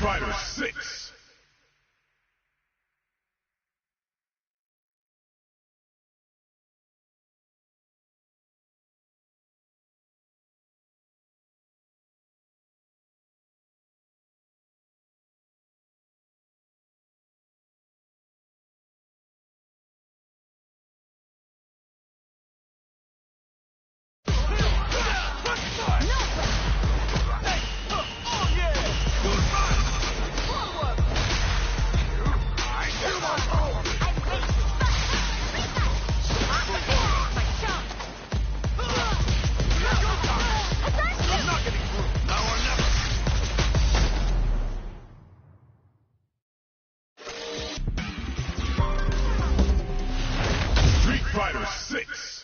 Fighter 6. Fighter 6.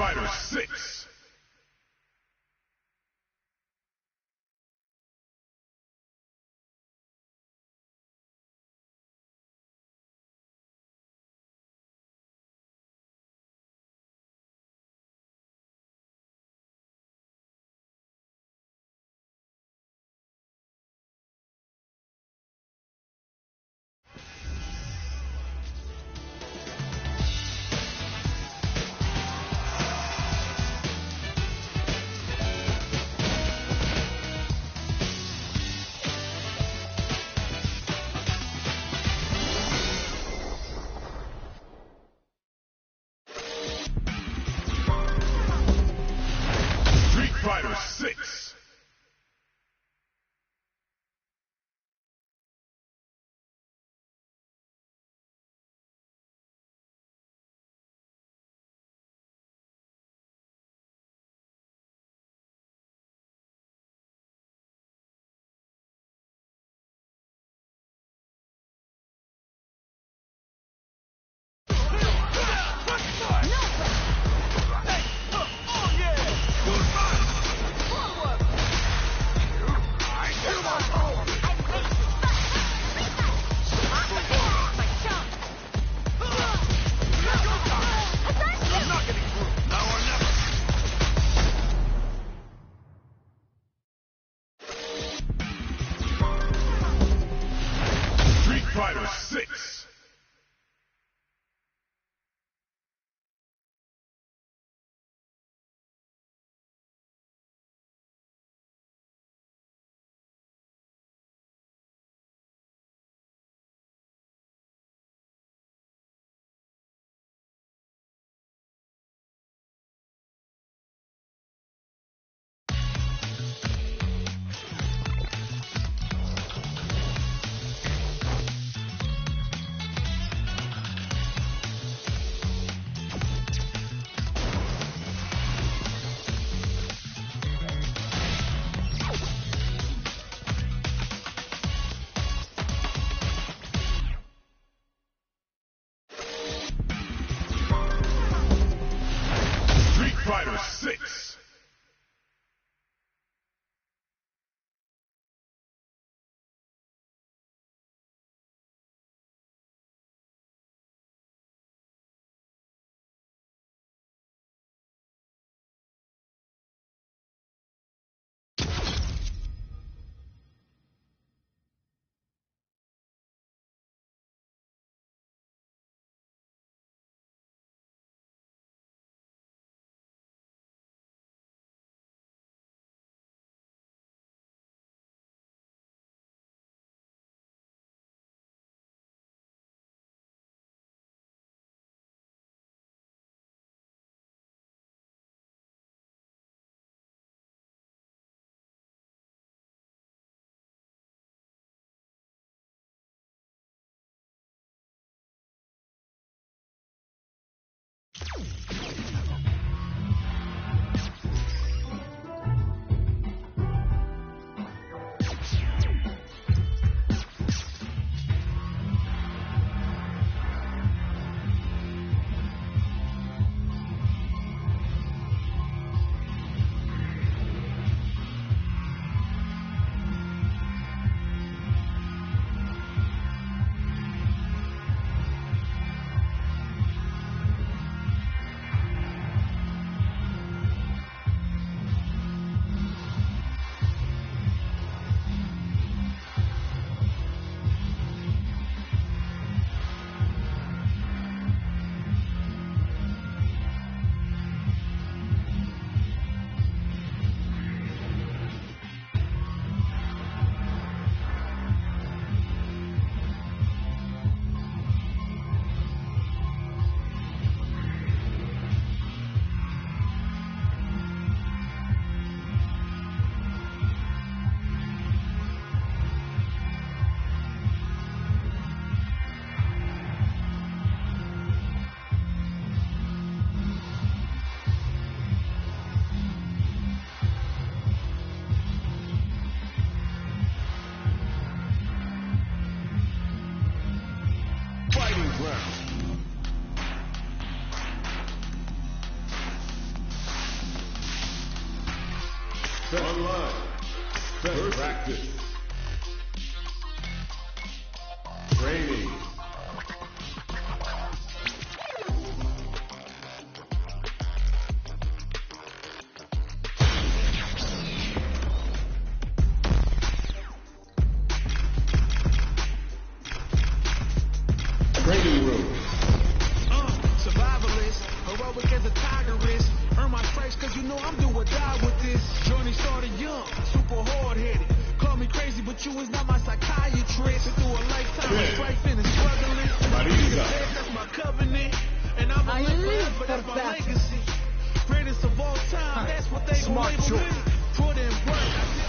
Fighter 6. Fighter 6. Fighter 6. Fighter 6. Online. Best practice. Training. Training room. Survivalist, heroic as a tigerist. Earn my stripes cause you know I'm do or die with this. Journey started young, super hard-headed. Call me crazy, but you is not my psychiatrist. Been through a lifetime of strifing and struggling. That's my covenant. And I'm a live forever, that's my legacy. Greatest of all time, that's what they gon' label me. Put in work,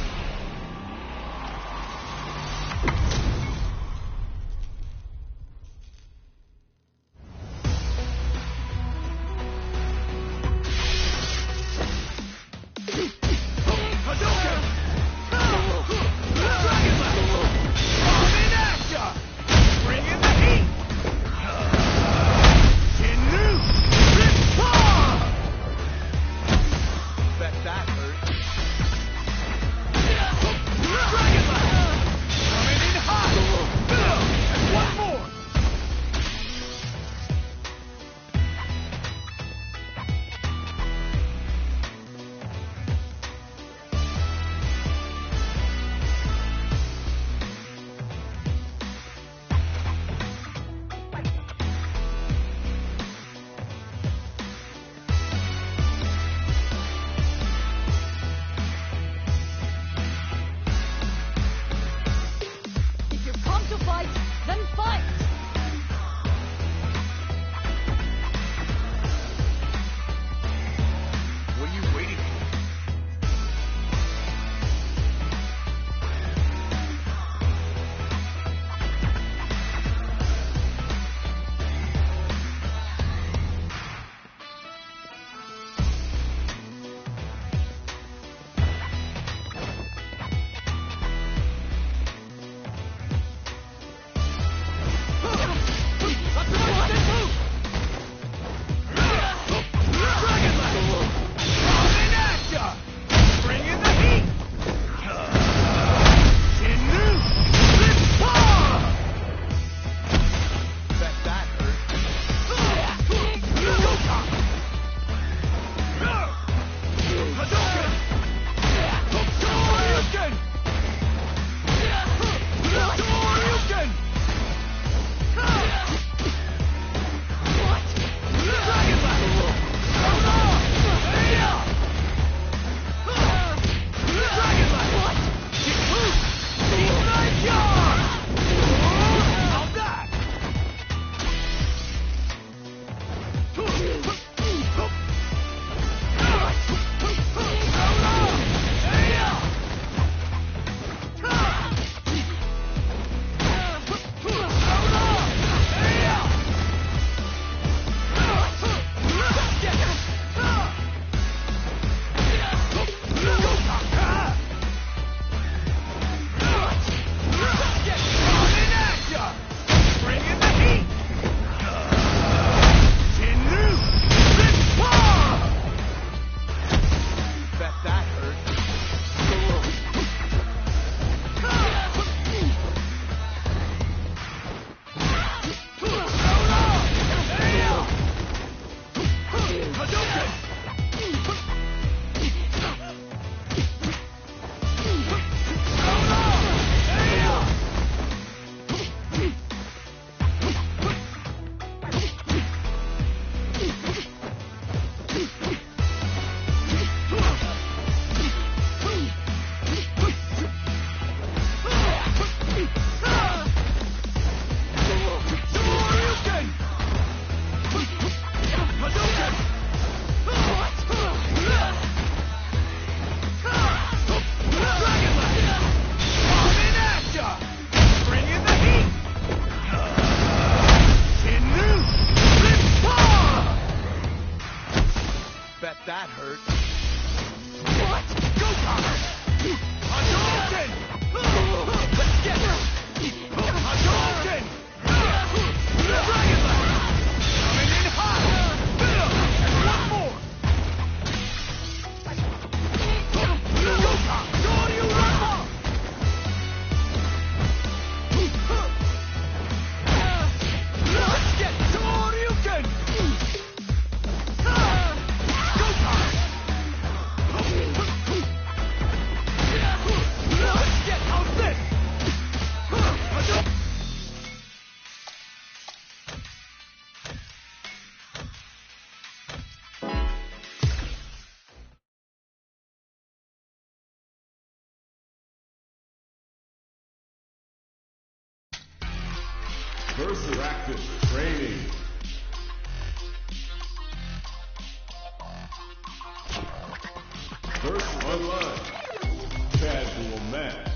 bet that hurt. What? Go, Connor! Hadouken! Let's get it! Hadouken! Dragon Blast! Coming in hot! And one more! Go, Connor! Go, you Rambo! Let's get Hadouken! Go, Connor! Let's get out this! Versus training. Versus online. Casual match.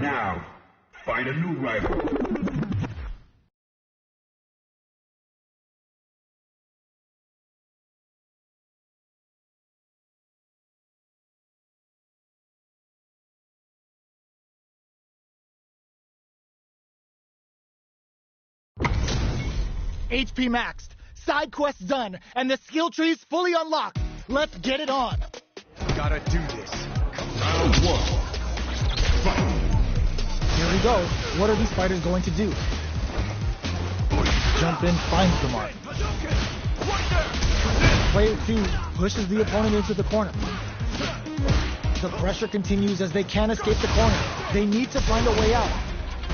Now, find a new rival. HP maxed, side quests done, and the skill tree's fully unlocked. Let's get it on. Gotta do this. Round one. Fight. Here we go. What are these fighters going to do? Jump in, finds the mark. Player 2 pushes the opponent into the corner. The pressure continues as they can't escape the corner. They need to find a way out.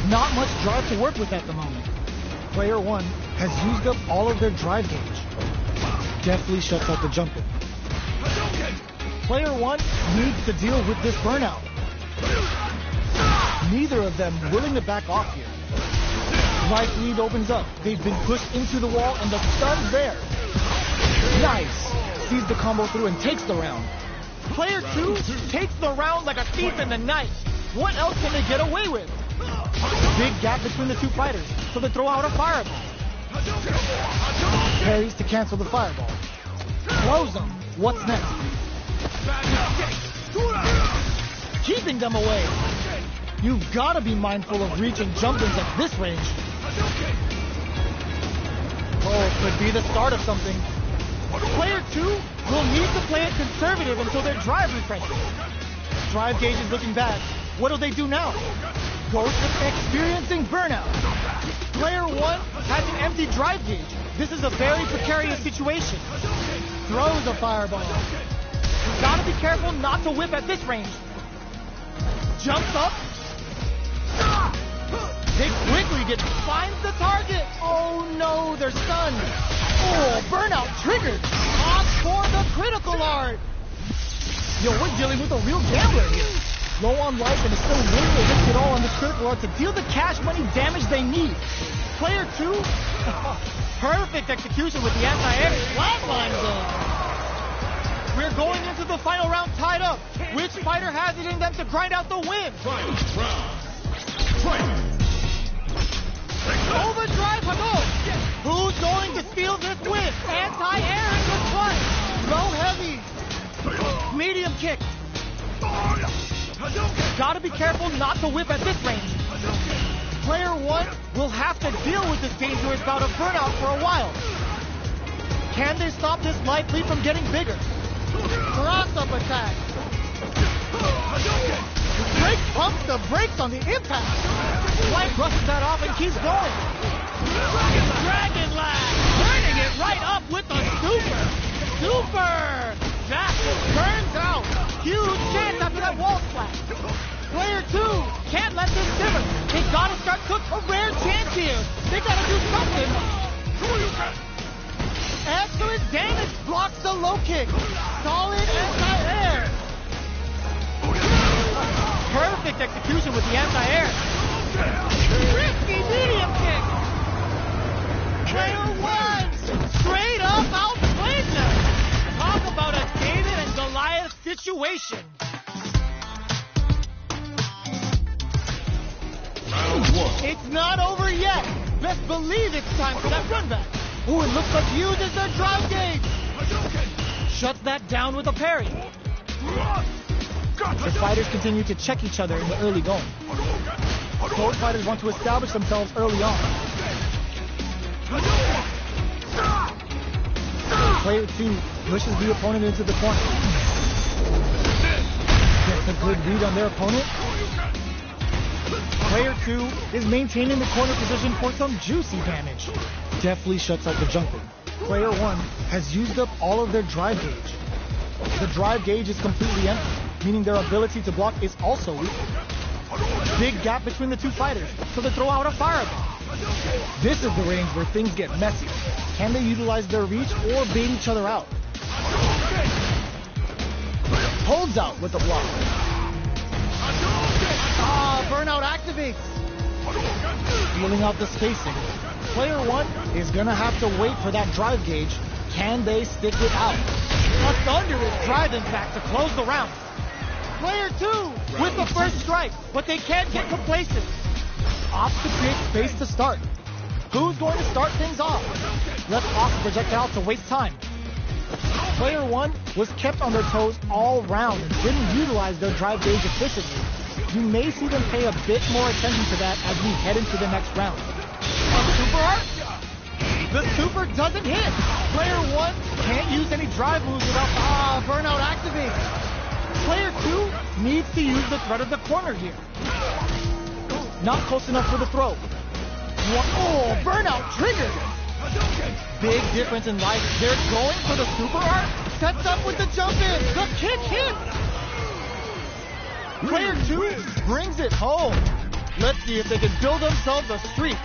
Not much drive to work with at the moment. Player 1 has used up all of their drive gauge. Deftly shuts out the jump in. Player 1 needs to deal with this burnout. Neither of them willing to back off here. Right lead opens up. They've been pushed into the wall and the stun's there. Nice. Sees the combo through and takes the round. Player 2 takes the round like a thief in the night. What else can they get away with? Big gap between the two fighters, so they throw out a fireball. Parries to cancel the fireball. Throws them. What's next? Keeping them away. You've got to be mindful of reach and jump-ins at this range. Oh, it could be the start of something. Player 2 will need to play it conservative until their drive refreshes. Drive gauge is looking bad. What do they do now? Ghost experiencing burnout. Player 1 has an empty drive gauge. This is a very precarious situation. Throws a fireball. Gotta be careful not to whip at this range. Jumps up. They quickly finds the target. Oh no, they're stunned. Oh, burnout triggered. On for the critical art. Yo, we're dealing with a real gambler here. Low on life and is still willing to risk it all on this critical art to deal the cash money damage they need. Player 2, perfect execution with the anti-air flatline zone. We're going into the final round tied up. Which fighter has it in them to grind out the win? Final round. Fight. Anti-air into front. Low heavy. Medium kick. Gotta be careful not to whip at this range. Player 1 will have to deal with this dangerous bout of burnout for a while. Can they stop this life lead from getting bigger? Cross-up attack. Drake pumps the brakes on the impact. White brushes that off and keeps going. Dragon Lash, turning it right up with the super. Super. That turns out. Huge chance after that wall splash. Player 2 can't let this simmer. They gotta start cooking a rare chance here. They gotta do something. Excellent damage blocks the low kick. Solid anti-air. Perfect execution with the anti-air. Risky medium kick. Player 1 straight up outplayed them. Talk about a David and Goliath situation. Round 1. It's not over yet. Best believe it's time for that run back. Ooh, it looks like he uses their drive gauge. Shuts that down with a parry. The fighters continue to check each other in the early going. Both fighters want to establish themselves early on. Player 2 pushes the opponent into the corner. Gets a good read on their opponent. Player 2 is maintaining the corner position for some juicy damage. Deftly shuts out the jumper. Player 1 has used up all of their drive gauge. The drive gauge is completely empty, meaning their ability to block is also weak. Big gap between the two fighters, so they throw out a fireball. This is the range where things get messy. Can they utilize their reach or bait each other out? Holds out with the block. Burnout activates. Feeling out the spacing. Player 1 is gonna have to wait for that drive gauge. Can they stick it out? A thunderous drive impact to close the round. Player 2 with the first strike, but they can't get complacent. Opts to create space to start. Who's going to start things off? Left off the projectile to waste time. Player 1 was kept on their toes all round and didn't utilize their drive gauge efficiently. You may see them pay a bit more attention to that as we head into the next round. A super art? The super doesn't hit. Player 1 can't use any drive moves without burnout activates. Player 2 needs to use the threat of the corner here. Not close enough for the throw. Oh, burnout triggered. Big difference in life. They're going for the super art. Sets up with the jump in. The kick hits. Player 2 brings it home. Let's see if they can build themselves a streak.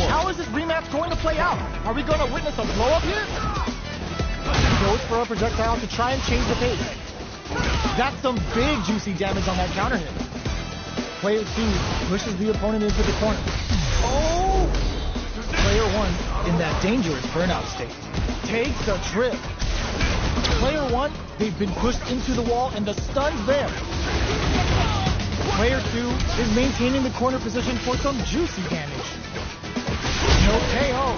How is this rematch going to play out? Are we going to witness a blow-up here? Goes for a projectile to try and change the pace. That's some big juicy damage on that counter hit. Player 2 pushes the opponent into the corner. Oh! Player 1 in that dangerous burnout state takes a trip. Player 1, they've been pushed into the wall and the stun's there. Player 2 is maintaining the corner position for some juicy damage. No KO.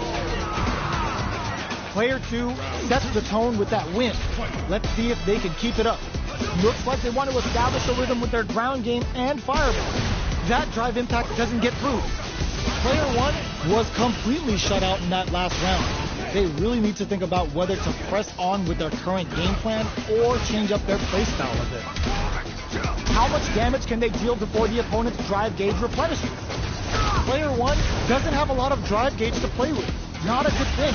Player 2 sets the tone with that win. Let's see if they can keep it up. Looks like they want to establish a rhythm with their ground game and fireball. That drive impact doesn't get through. Player 1 was completely shut out in that last round. They really need to think about whether to press on with their current game plan or change up their playstyle a bit. How much damage can they deal before the opponent's drive gauge replenishes? Player 1 doesn't have a lot of drive gauge to play with. Not a good thing.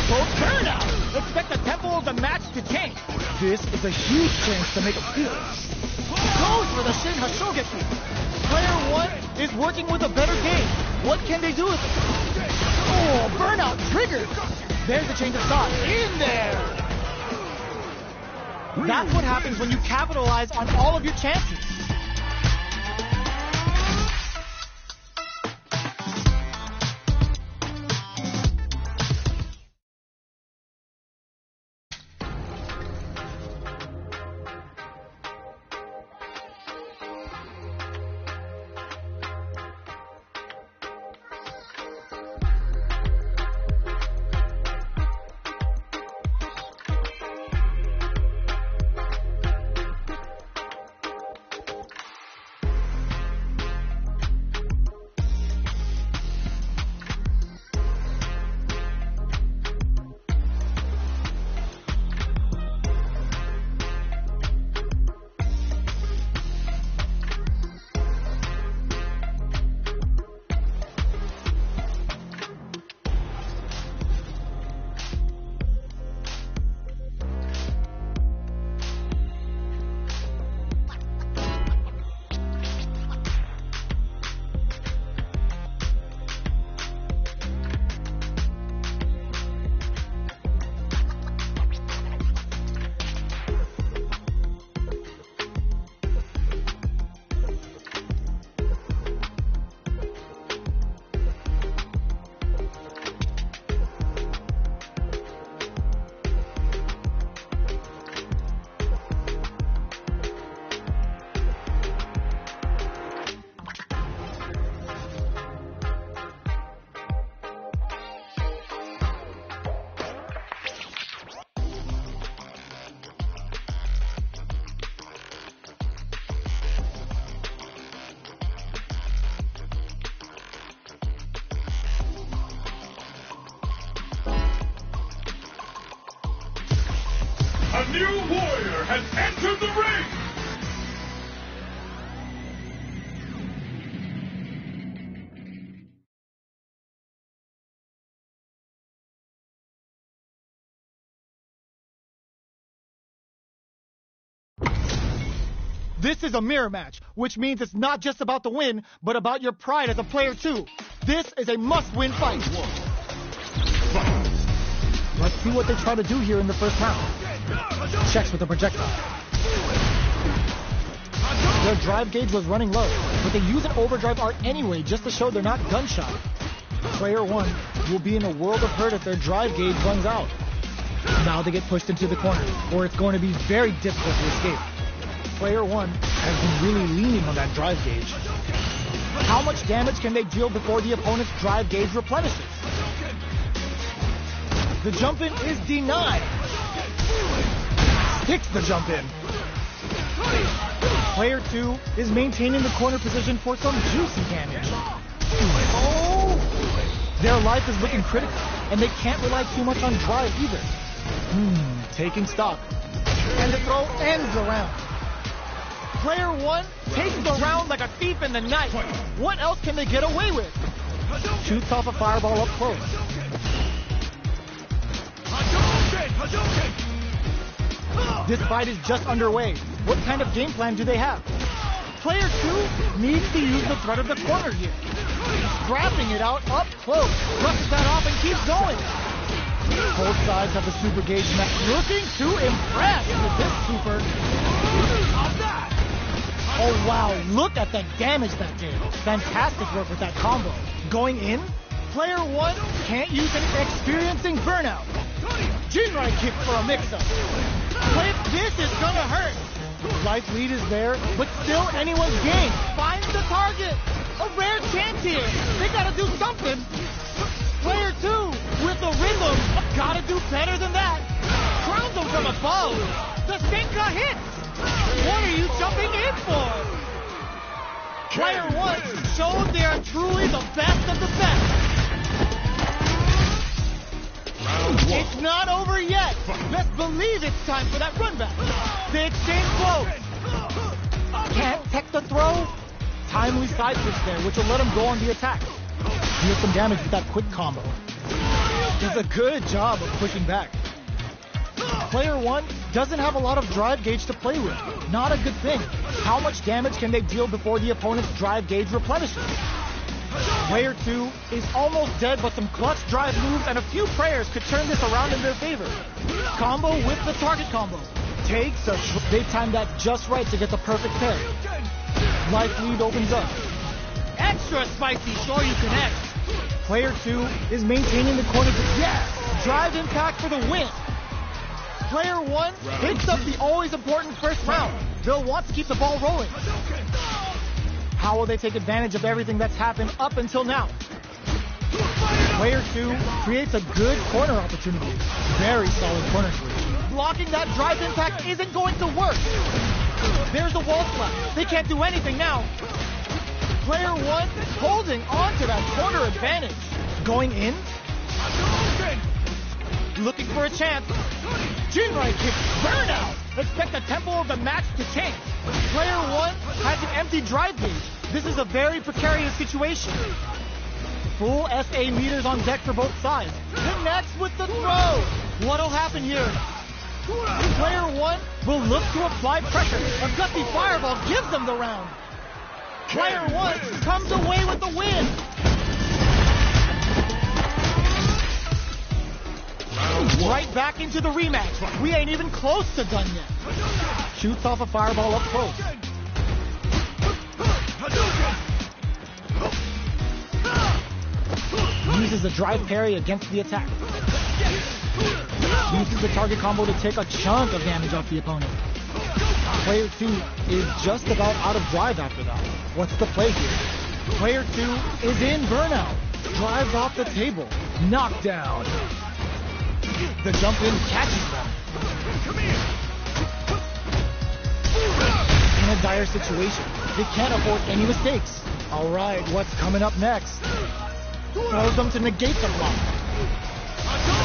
Both burnout. Expect the tempo of the match to change. This is a huge chance to make a steal. Goes for the Shin Hashogeki. Player 1 is working with a better game. What can they do with it? Oh, burnout triggered. There's a change of thought. In there. That's what happens when you capitalize on all of your chances. new warrior has entered the ring! This is a mirror match, which means it's not just about the win, but about your pride as a player too. This is a must-win fight. Let's see what they try to do here in the first round. Checks with the projectile. Their drive gauge was running low, but they use an overdrive art anyway just to show they're not gun-shy. Player 1 will be in a world of hurt if their drive gauge runs out. Now they get pushed into the corner, or it's going to be very difficult to escape. Player 1 has been really leaning on that drive gauge. How much damage can they deal before the opponent's drive gauge replenishes? The jump in is denied. Sticks the jump in. Player 2 is maintaining the corner position for some juicy damage. Oh! Their life is looking critical, and they can't rely too much on drive either. Taking stock. And the throw ends the round. Player 1 takes the round like a thief in the night. What else can they get away with? Shoots off a fireball up close. This fight is just underway. What kind of game plan do they have? Player 2 needs to use the threat of the corner here. Grabbing it out up close. Brushes that off and keeps going. Both sides have the super gauge match. Looking to impress with this super. Oh wow, look at the damage that did. Fantastic work with that combo. Going in, player 1 can't use an experiencing burnout. Jinrai kick for a mix-up. This is gonna hurt. Life lead is there, but still anyone's game. Finds the target. A rare chance here. They gotta do something. Player 2 with the rhythm. Gotta do better than that. Crowns him from above. The Senka hits. What are you jumping in for? Player 1 showed they are truly the best of the best. It's not over yet. Best believe it's time for that run back. They exchange blows. Can't tech the throw. Timely side switch there, which will let him go on the attack. Deal some damage with that quick combo. Does a good job of pushing back. Player 1 doesn't have a lot of drive gauge to play with. Not a good thing. How much damage can they deal before the opponent's drive gauge replenishes? Player 2 is almost dead, but some clutch drive moves and a few prayers could turn this around in their favor. Combo with the target combo. Takes a... They timed that just right to get the perfect pair. Life lead opens up. Extra spicy, sure you connect. Player 2 is maintaining the corner to... Yes! Drive impact for the win. Player 1 hits up the always important first round. They'll want to keep the ball rolling. How will they take advantage of everything that's happened up until now? Player 2 creates a good corner opportunity. Very solid corner switch. Blocking that drive impact isn't going to work. There's a wall slap. They can't do anything now. Player 1 holding on to that corner advantage. Going in. Looking for a chance. Jinrai kick, burnout. Expect the tempo of the match to change. Player 1 has an empty drive gauge. This is a very precarious situation. Full SA meters on deck for both sides. Connects with the throw. What'll happen here? Player 1 will look to apply pressure. A gutsy fireball gives them the round. Player 1 comes away with the win. Right back into the rematch. We ain't even close to done yet. Shoots off a fireball up close. Uses a drive parry against the attack. Uses the target combo to take a chunk of damage off the opponent. Player 2 is just about out of drive after that. What's the play here? Player 2 is in burnout. Drives off the table. Knockdown. The jump in catches them. In a dire situation, they can't afford any mistakes. Alright, what's coming up next? Throws them to negate the block.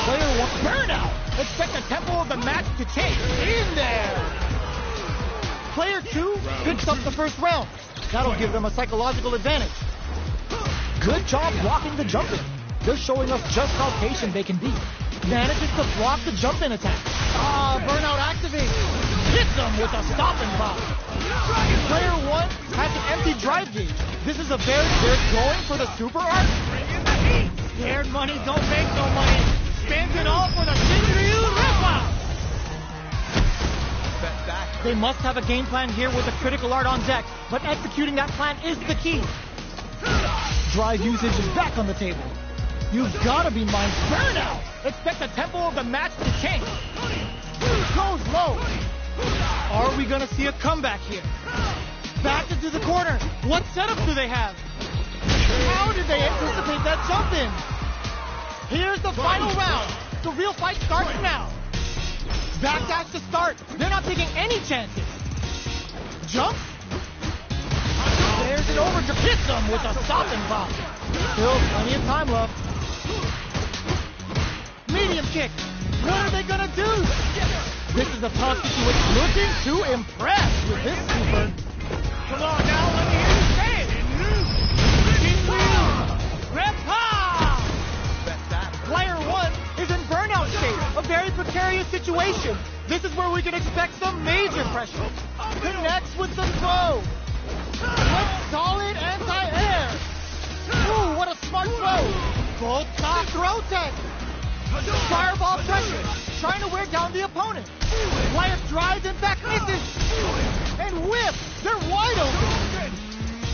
Player one, burnout. Expect the tempo of the match to change. In there. Player two picks up the first round. That'll give them a psychological advantage. Good job blocking the jump in. They're showing us just how patient they can be. Manages to block the jump in attack. Burnout activates. Hits them with a stop and pop. Player one has an empty drive gauge. This is a they're going for the super art. Scared money don't make no money. Spends it all for the Shinryu rip-off. They must have a game plan here with the critical art on deck, but executing that plan is the key. Drive usage is back on the table. You've got to be mind burnout. Expect the tempo of the match to change. Goes low. Are we going to see a comeback here? Back into the corner. What setup do they have? How did they anticipate that jump in? Here's the final round. The real fight starts now. Backdash to start. They're not taking any chances. Jump. There's an overdrive. Hits them with a stop and pop. Still plenty of time left. Medium kick. What are they gonna do? This is a tough situation. Looking to impress with this super. Come on now, let me hear you say it. Player one is in burnout state, a very precarious situation. This is where we can expect some major pressure. Connects with the throw. With solid anti-air. Ooh, what a smart throw. Both top throw tech. Fireball pressure. Trying to wear down the opponent. Player drives and back misses. And whip. They're wide open.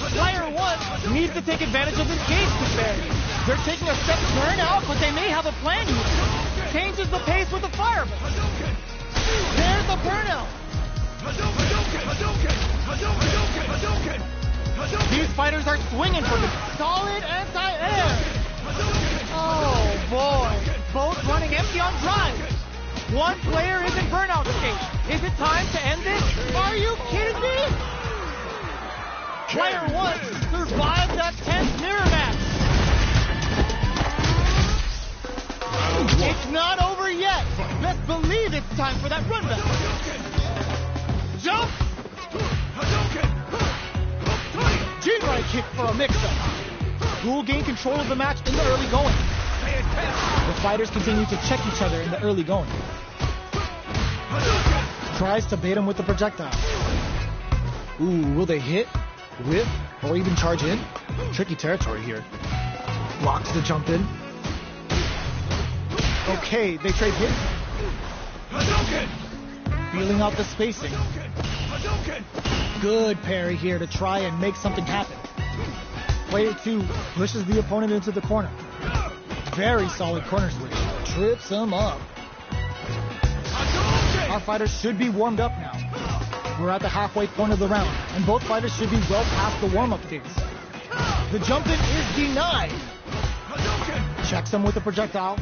Player one needs to take advantage of this gauge disparity. They're taking a step burnout, but they may have a plan here. Changes the pace with the fireball. There's the burnout. These fighters are swinging for the solid anti-air. Oh boy, both running empty on drive. One player is in burnout state. Is it time to end this? Are you kidding me? Player one survived that tense mirror match. It's not over yet. Best believe it's time for that run back. Jump! Jinrai kick for a mix-up. Who will gain control of the match in the early going? The fighters continue to check each other in the early going. Tries to bait him with the projectile. Ooh, will they hit, whip, or even charge in? Tricky territory here. Blocks the jump in. Okay, they trade hits. Feeling out the spacing. Good parry here to try and make something happen. Player two pushes the opponent into the corner. Very solid corner switch. Trips him up. Our fighters should be warmed up now. We're at the halfway point of the round, and both fighters should be well past the warm-up phase. The jump-in is denied. Checks him with the projectile.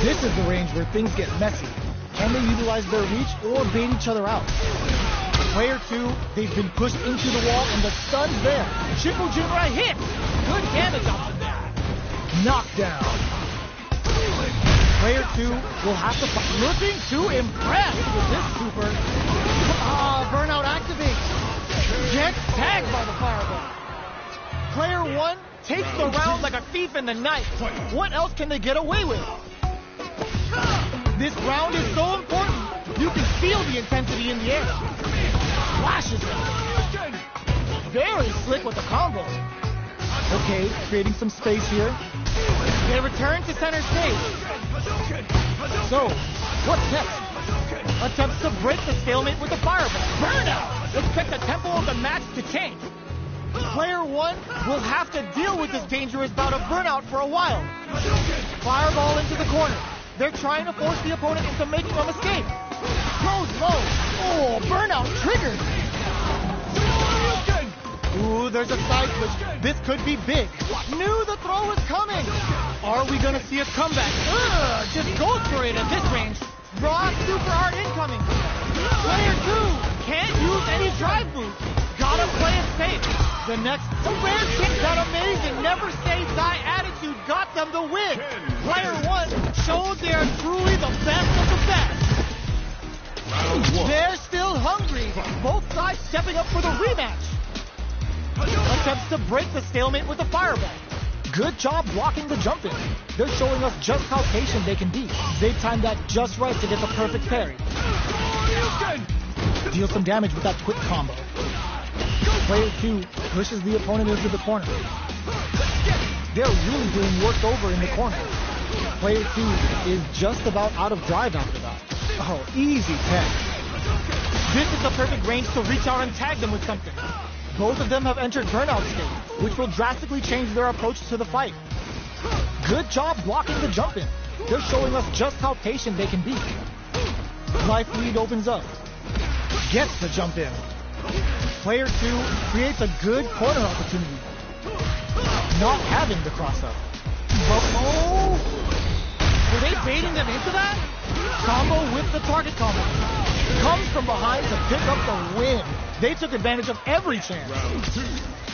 This is the range where things get messy. Can they utilize their reach or bait each other out? Player two, they've been pushed into the wall and the stun's there. Shippo Jinrai hits. Good damage off of that. Knockdown. Player two will have to fight. Looking to impress with this super. Burnout activates. Gets tagged by the fireball. Player one takes the round like a thief in the night. What else can they get away with? This round is so important. You can feel the intensity in the air. Flashes it. Very slick with the combo. Okay, creating some space here. They return to center stage. So, what's next? Attempts to break the stalemate with the fireball. Burnout! Expect the tempo of the match to change. Player one will have to deal with this dangerous bout of burnout for a while. Fireball into the corner. They're trying to force the opponent into making a mistake. Goes low. Oh, burnout triggered. Ooh, there's a side switch. This could be big. Knew the throw was coming. Are we going to see a comeback? Just goes for it at this range. Raw super art incoming. Player two can't use any drive boost. Gotta play it safe. The next rare kick, that amazing never say die attitude got them the win. Player 1 shows they are truly the best of the best. They're still hungry. Both sides stepping up for the rematch. Attempts to break the stalemate with a fireball. Good job blocking the jump in. They're showing us just how patient they can be. They timed that just right to get the perfect parry. Deal some damage with that quick combo. Player 2 pushes the opponent into the corner. They're really being worked over in the corner. Player 2 is just about out of drive after that. Oh, easy tag. This is the perfect range to reach out and tag them with something. Both of them have entered burnout state, which will drastically change their approach to the fight. Good job blocking the jump in. They're showing us just how patient they can be. Life lead opens up. Gets the jump in. Player 2 creates a good corner opportunity. Not having the cross up. Oh! Were they baiting them into that? Combo with the target combo. Comes from behind to pick up the win. They took advantage of every chance.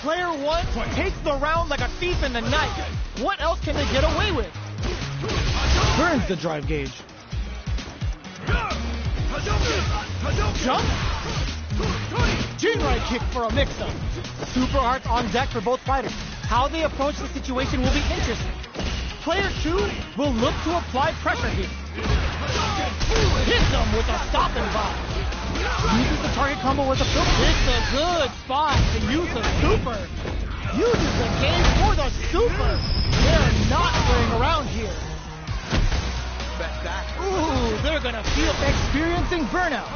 Player 1 takes the round like a thief in the night. What else can they get away with? Burns the drive gauge. Jump. Jinrai kick for a mix-up. Super arts on deck for both fighters. How they approach the situation will be interesting. Player 2 will look to apply pressure here. Hit them with a stop and bomb. Uses the target combo with a flip. It's a good spot to use the super. Uses the game for the super. They're not playing around here. Ooh, they're gonna feel experiencing burnout.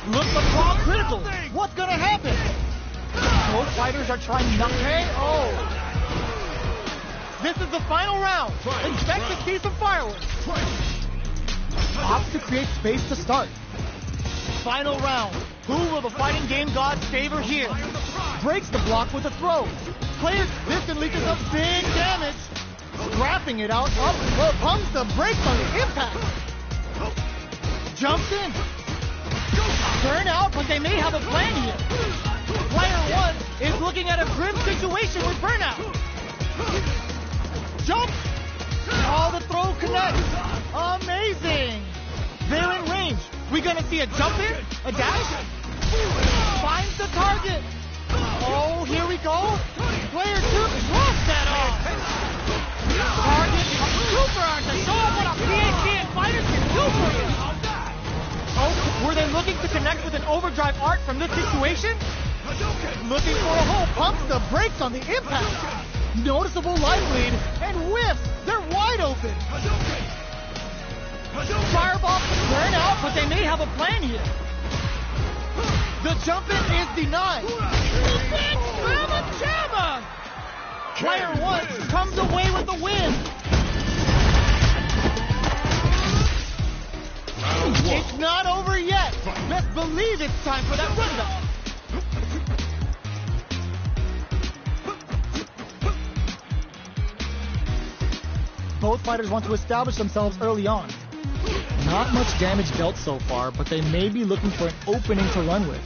Look the claw critical. What's gonna happen? Both fighters are trying nothing. Oh. This is the final round. Expect to see some fireworks. Opts to create space to start. Final round. Who will the fighting game gods favor here? Breaks the block with a throw. Player consistently does some big damage. Scrapping it out, up, pumps the brakes on the impact. Jumps in. Burn out, but they may have a plan here. Player 1 is looking at a grim situation with burnout. Jump. Oh, the throw connects. Amazing. They're in range. We gonna see a jump in? A dash? Finds the target. Oh, here we go. Player 2 drops that off. Target super art to show up what a PhD and fighters can do for you. Oh, were they looking to connect with an overdrive art from this situation? Looking for a hole, pumps the brakes on the impact. Noticeable life lead and whiffs. They're wide open. Fireball burn out, but they may have a plan here. The jump in is denied. Big Mama Jamma! Player 1 comes away with the win. It's not over yet. Best believe it's time for that rundown. Both fighters want to establish themselves early on. Not much damage dealt so far, but they may be looking for an opening to run with.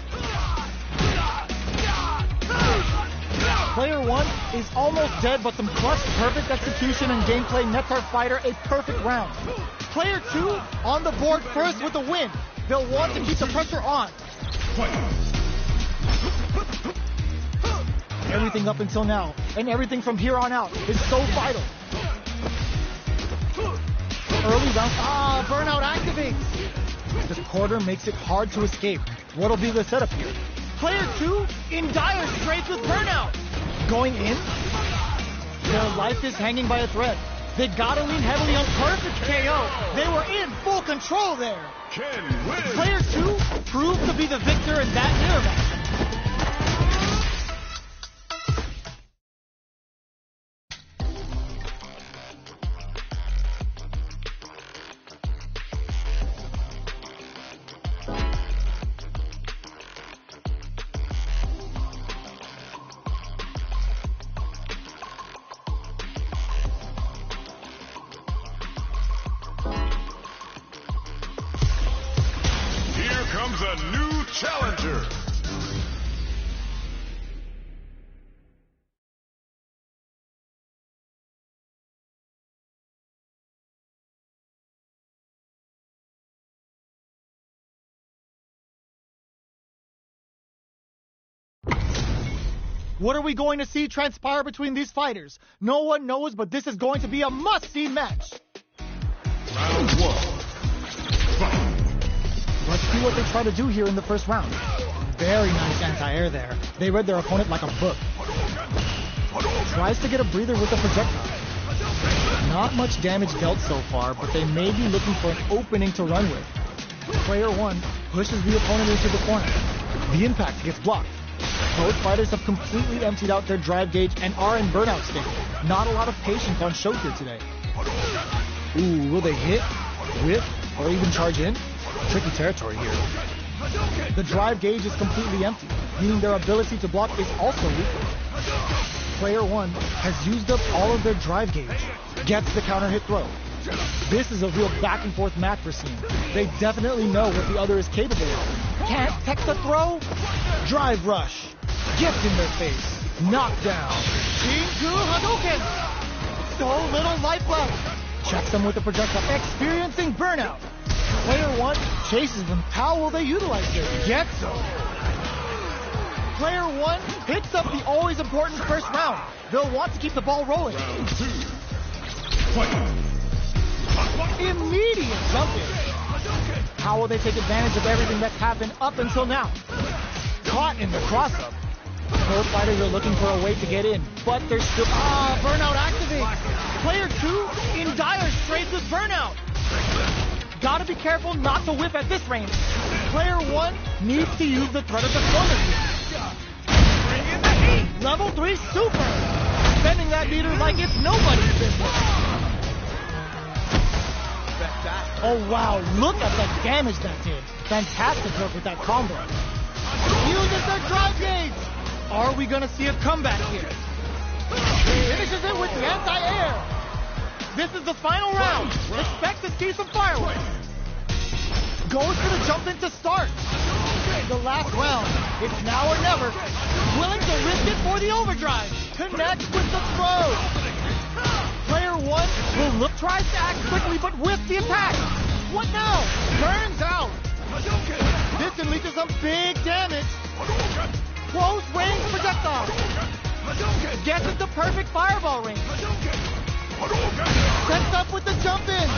Player 1 is almost dead, but some clutch, perfect execution and gameplay nets our fighter a perfect round. Player 2 on the board first with a win. They'll want to keep the pressure on. Everything up until now, and everything from here on out, is so vital. Early round, burnout activates. This quarter makes it hard to escape. What'll be the setup here? Player 2 in dire straits with burnout. Going in? Their life is hanging by a thread. They gotta lean heavily on perfect KO. They were in full control there. Player 2 proved to be the victor in that mirror match. Comes a new challenger. What are we going to see transpire between these fighters? No one knows, but this is going to be a must-see match. Round one. Fight. Let's see what they try to do here in the first round. Very nice anti-air there. They read their opponent like a book. Tries to get a breather with a projectile. Not much damage dealt so far, but they may be looking for an opening to run with. Player 1 pushes the opponent into the corner. The impact gets blocked. Both fighters have completely emptied out their drive gauge and are in burnout state. Not a lot of patience on show here today. Ooh, will they hit, whip, or even charge in? Tricky territory here. The drive gauge is completely empty, meaning their ability to block is also weaker. Player 1 has used up all of their drive gauge. Gets the counter hit throw. This is a real back and forth match we're seeing. They definitely know what the other is capable of. Can't tech the throw. Drive rush. Gets in their face. Knockdown. Into Hadouken. So little life left. Checks them with the projectile. Experiencing burnout. Player 1 chases them. How will they utilize this? Gets them. Player 1 picks up the always important first round. They'll want to keep the ball rolling. Round 2. Fight. Immediate jumping. How will they take advantage of everything that's happened up until now? Caught in the cross-up. Both fighters are looking for a way to get in, but they're still... burnout activates. Player 2 in dire straits with burnout. Gotta be careful not to whip at this range. Player 1 needs to use the threat of the corner here. Bring in the heat. Level 3 super. Spending that meter like it's nobody's business. Oh wow, look at the damage that did. Fantastic work with that combo. Uses their drive gauge. Are we gonna see a comeback here? Finishes it with the anti-air. This is the final round. Expect to see some fireworks. Goes for the jump in to start. The last round. It's now or never. Willing to risk it for the overdrive. Connects with the throw. Player 1 will look, tries to act quickly, but with the attack. What now? Burns out. This can lead to some big damage. Close range projectile. Gets into perfect fireball range. Sets up with the jump in.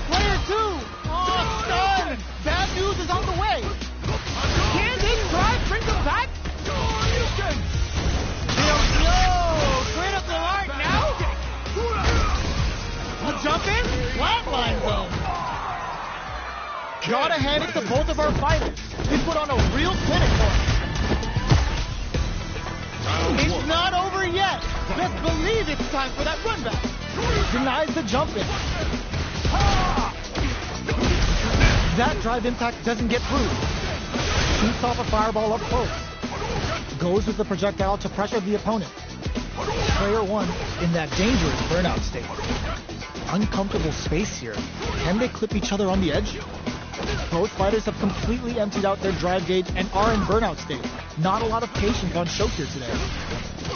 Player 2. Oh, stun. Bad news is on the way. Can this drive bring them back? Critical art now? The jump in? Flatline zone. Gotta hand it to both of our fighters. They put on a real clinic for us. It's not over yet. Let's believe it's time for that run back. Denies the jump in. That drive impact doesn't get through. Shoots off a fireball up close. Goes with the projectile to pressure the opponent. Player 1 in that dangerous burnout state. Uncomfortable space here. Can they clip each other on the edge? Both fighters have completely emptied out their drive gauge and are in burnout state. Not a lot of patience on show here today.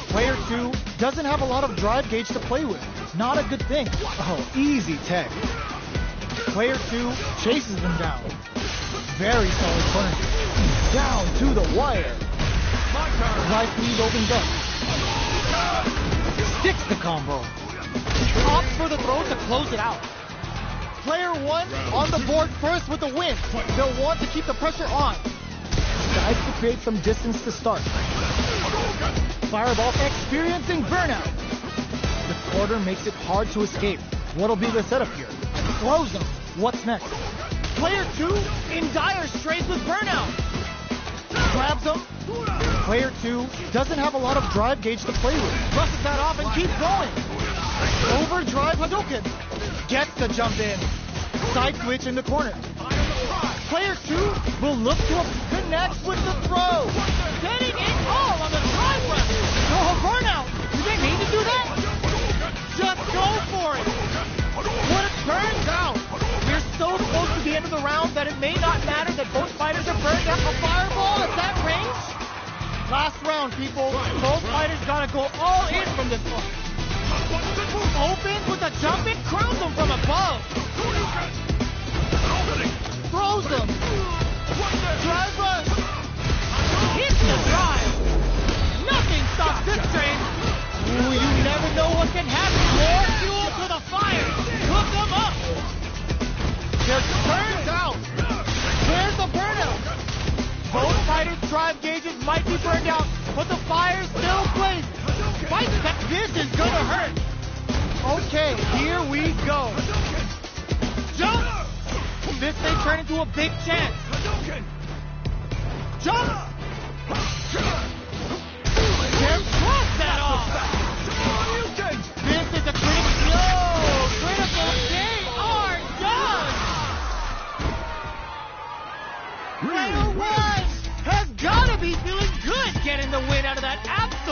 Player 2 doesn't have a lot of drive gauge to play with. Not a good thing. Oh, easy tech. Player 2 chases them down. Very solid corner. Down to the wire. Life lead opens up. Sticks the combo. Opts for the throw to close it out. Player 1 on the board first with the win. They'll want to keep the pressure on. Tries to create some distance to start. Fireball experiencing burnout. The quarter makes it hard to escape. What'll be the setup here? Throws them. What's next? Player 2 in dire straits with burnout. Grabs him. Player 2 doesn't have a lot of drive gauge to play with. Brushes that off and keeps going. Overdrive Hadouken. Gets the jump in. Side switch in the corner. Player 2 will look to connect with the throw. Getting it all on the drive run. Oh, burnout. Do they need to do that? Just go for it. What it turns out. We're so close to the end of the round that it may not matter that both fighters are burned out. A fireball at that range? Last round, people. Both fighters gotta go all in from this one. Opens with a jump and crowns them from above. Throws them. Drive rush. Hit the drive. Nothing stops this train. Ooh, you never know what can happen. More fuel to the fire. Hook them up. They're turned out. Where's the burnout? Both fighters' drive gauges might be burned out, but the fire's still blazing. Fight that. This is gonna hurt. Okay, here we go. Jump! This may turn into a big chance. Jump! Can't cross that off. This is a critical. No! Critical, they are done! Player one has gotta be feeling good getting the win out of that absolute.